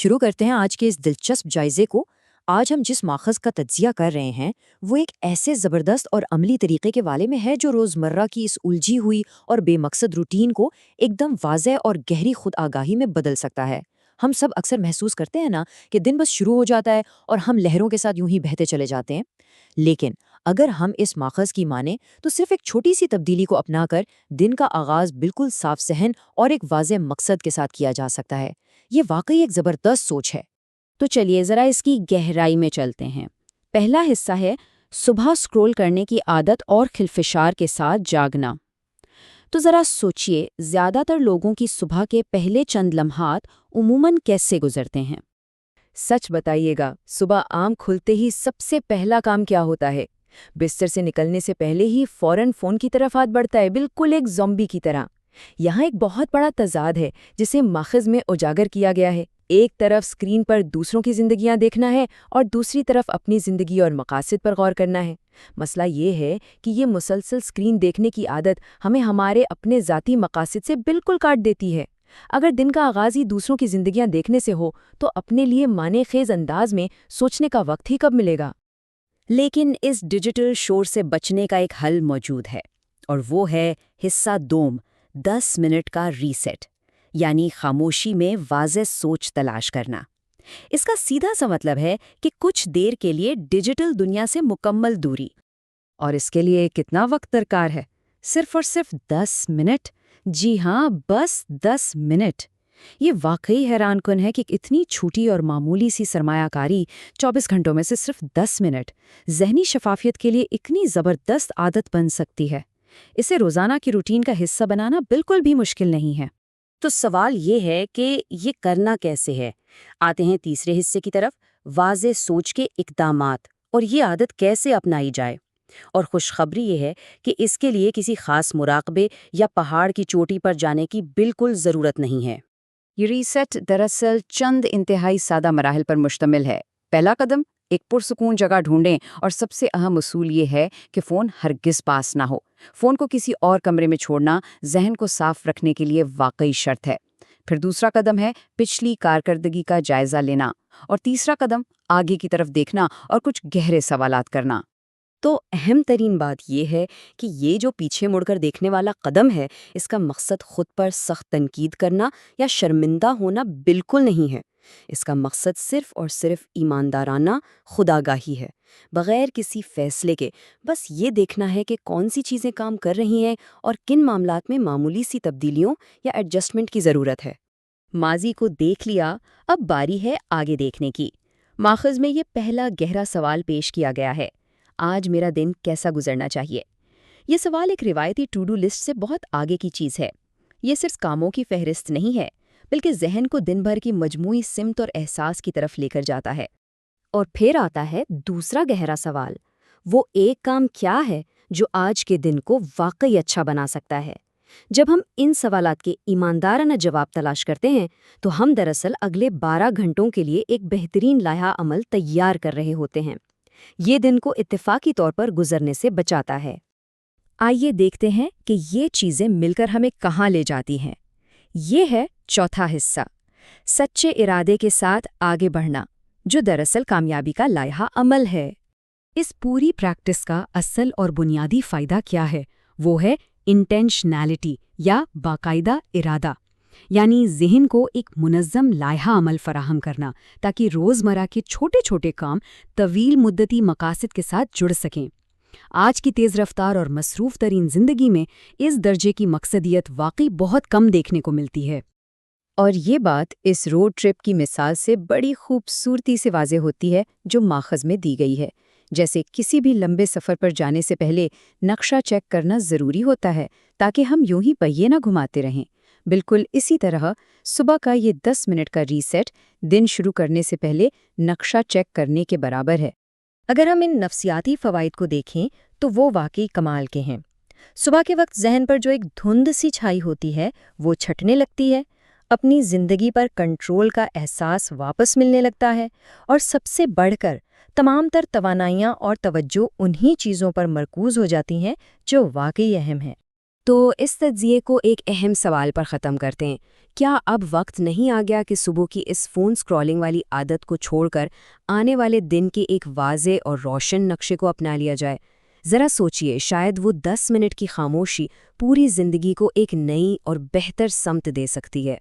شروع کرتے ہیں آج کے اس دلچسپ جائزے کو۔ آج ہم جس ماخذ کا تجزیہ کر رہے ہیں وہ ایک ایسے زبردست اور عملی طریقے کے والے میں ہے جو روزمرہ کی اس الجھی ہوئی اور بے مقصد روٹین کو ایک دم واضح اور گہری خود آگاہی میں بدل سکتا ہے۔ ہم سب اکثر محسوس کرتے ہیں نا کہ دن بس شروع ہو جاتا ہے اور ہم لہروں کے ساتھ یوں ہی بہتے چلے جاتے ہیں، لیکن اگر ہم اس ماخذ کی مانیں تو صرف ایک چھوٹی سی تبدیلی کو اپنا کر دن کا آغاز بالکل صاف ذہن اور ایک واضح مقصد کے ساتھ کیا جا سکتا ہے۔ یہ واقعی ایک زبردست سوچ ہے۔ تو چلیے ذرا اس کی گہرائی میں چلتے ہیں۔ پہلا حصہ ہے صبح سکرول کرنے کی عادت اور خلفشار کے ساتھ جاگنا۔ تو ذرا سوچئے، زیادہ تر لوگوں کی صبح کے پہلے چند لمحات عموماً کیسے گزرتے ہیں؟ سچ بتائیے گا، صبح آنکھ کھلتے ہی سب سے پہلا کام کیا ہوتا ہے؟ بستر سے نکلنے سے پہلے ہی فوراً فون کی طرف ہاتھ بڑھتا ہے، بالکل ایک زومبی کی طرح۔ یہاں ایک بہت بڑا تضاد ہے جسے ماخذ میں اجاگر کیا گیا ہے۔ ایک طرف اسکرین پر دوسروں کی زندگیاں دیکھنا ہے اور دوسری طرف اپنی زندگی اور مقاصد پر غور کرنا ہے۔ مسئلہ یہ ہے کہ یہ مسلسل اسکرین دیکھنے کی عادت ہمیں ہمارے اپنے ذاتی مقاصد سے بالکل کاٹ دیتی ہے۔ اگر دن کا آغاز ہی دوسروں کی زندگیاں دیکھنے سے ہو تو اپنے لیے معنی خیز انداز میں سوچنے کا وقت ہی کب ملے گا؟ لیکن اس ڈیجیٹل شور سے بچنے کا ایک حل موجود ہے، اور وہ ہے حصہ دوم، 10 منٹ کا ریسیٹ، یعنی خاموشی میں واضح سوچ تلاش کرنا۔ اس کا سیدھا سا مطلب ہے کہ کچھ دیر کے لیے ڈیجیٹل دنیا سے مکمل دوری۔ اور اس کے لیے کتنا وقت درکار ہے؟ صرف اور صرف 10 منٹ؟ جی ہاں، بس 10 منٹ۔ یہ واقعی حیران کن ہے کہ اتنی چھوٹی اور معمولی سی سرمایہ کاری 24 گھنٹوں میں سے صرف 10 منٹ ذہنی شفافیت کے لیے اتنی زبردست عادت بن سکتی ہے۔ اسے روزانہ کی روٹین کا حصہ بنانا بالکل بھی مشکل نہیں ہے۔ تو سوال یہ ہے کہ یہ کرنا کیسے ہے؟ آتے ہیں تیسرے حصے کی طرف، واضح سوچ کے اقدامات، اور یہ عادت کیسے اپنائی جائے۔ اور خوشخبری یہ ہے کہ اس کے لیے کسی خاص مراقبے یا پہاڑ کی چوٹی پر جانے کی بالکل ضرورت نہیں ہے۔ یہ ریسیٹ دراصل چند انتہائی سادہ مراحل پر مشتمل ہے۔ پہلا قدم، ایک پرسکون جگہ ڈھونڈیں، اور سب سے اہم اصول یہ ہے کہ فون ہرگز پاس نہ ہو۔ فون کو کسی اور کمرے میں چھوڑنا ذہن کو صاف رکھنے کے لیے واقعی شرط ہے۔ پھر دوسرا قدم ہے پچھلی کارکردگی کا جائزہ لینا، اور تیسرا قدم آگے کی طرف دیکھنا اور کچھ گہرے سوالات کرنا۔ تو اہم ترین بات یہ ہے کہ یہ جو پیچھے مڑ کر دیکھنے والا قدم ہے، اس کا مقصد خود پر سخت تنقید کرنا یا شرمندہ ہونا بالکل نہیں ہے۔ اس کا مقصد صرف اور صرف ایماندارانہ خودآگاہی ہے، بغیر کسی فیصلے کے۔ بس یہ دیکھنا ہے کہ کون سی چیزیں کام کر رہی ہیں اور کن معاملات میں معمولی سی تبدیلیوں یا ایڈجسٹمنٹ کی ضرورت ہے۔ ماضی کو دیکھ لیا، اب باری ہے آگے دیکھنے کی۔ ماخذ میں یہ پہلا گہرا سوال پیش کیا گیا ہے: آج میرا دن کیسا گزرنا چاہیے؟ یہ سوال ایک روایتی ٹو ڈو لسٹ سے بہت آگے کی چیز ہے۔ یہ صرف کاموں کی فہرست نہیں ہے، بلکہ ذہن کو دن بھر کی مجموعی سمت اور احساس کی طرف لے کر جاتا ہے۔ اور پھر آتا ہے دوسرا گہرا سوال، وہ ایک کام کیا ہے جو آج کے دن کو واقعی اچھا بنا سکتا ہے؟ جب ہم ان سوالات کے ایماندارانہ جواب تلاش کرتے ہیں تو ہم دراصل اگلے 12 گھنٹوں کے لیے ایک بہترین لائحہ عمل تیار کر رہے ہوتے ہیں۔ یہ دن کو اتفاقی طور پر گزرنے سے بچاتا ہے۔ آئیے دیکھتے ہیں کہ یہ چیزیں مل کر ہمیں کہاں لے جاتی ہیں۔ یہ ہے چوتھا حصہ، سچے ارادے کے ساتھ آگے بڑھنا، جو دراصل کامیابی کا لائحہ عمل ہے۔ اس پوری پریکٹس کا اصل اور بنیادی فائدہ کیا ہے؟ وہ ہے انٹینشنالٹی یا باقاعدہ ارادہ، یعنی ذہن کو ایک منظم لائحہ عمل فراہم کرنا تاکہ روزمرہ کے چھوٹے چھوٹے کام طویل مدتی مقاصد کے ساتھ جڑ سکیں۔ آج کی تیز رفتار اور مصروف ترین زندگی میں اس درجے کی مقصدیت واقعی بہت کم دیکھنے کو ملتی ہے۔ اور یہ بات اس روڈ ٹرپ کی مثال سے بڑی خوبصورتی سے واضح ہوتی ہے جو ماخذ میں دی گئی ہے۔ جیسے کسی بھی لمبے سفر پر جانے سے پہلے نقشہ چیک کرنا ضروری ہوتا ہے تاکہ ہم یوں ہی پہیے نہ گھماتے رہیں، بالکل اسی طرح صبح کا یہ 10 منٹ کا ریسیٹ دن شروع کرنے سے پہلے نقشہ چیک کرنے کے برابر ہے۔ اگر ہم ان نفسیاتی فوائد کو دیکھیں تو وہ واقعی کمال کے ہیں۔ صبح کے وقت ذہن پر جو ایک دھند سی چھائی ہوتی ہے وہ چھٹنے لگتی ہے، اپنی زندگی پر کنٹرول کا احساس واپس ملنے لگتا ہے، اور سب سے بڑھ کر تمام تر توانائیاں اور توجہ انہی چیزوں پر مرکوز ہو جاتی ہیں جو واقعی اہم ہیں۔ تو اس تجزیے کو ایک اہم سوال پر ختم کرتے ہیں کیا اب وقت نہیں آ گیا کہ صبح کی اس فون سکرولنگ والی عادت کو چھوڑ کر آنے والے دن کے ایک واضح اور روشن نقشے کو اپنا لیا جائے؟ ذرا سوچئے، شاید وہ 10 منٹ کی خاموشی پوری زندگی کو ایک نئی اور بہتر سمت دے سکتی ہے۔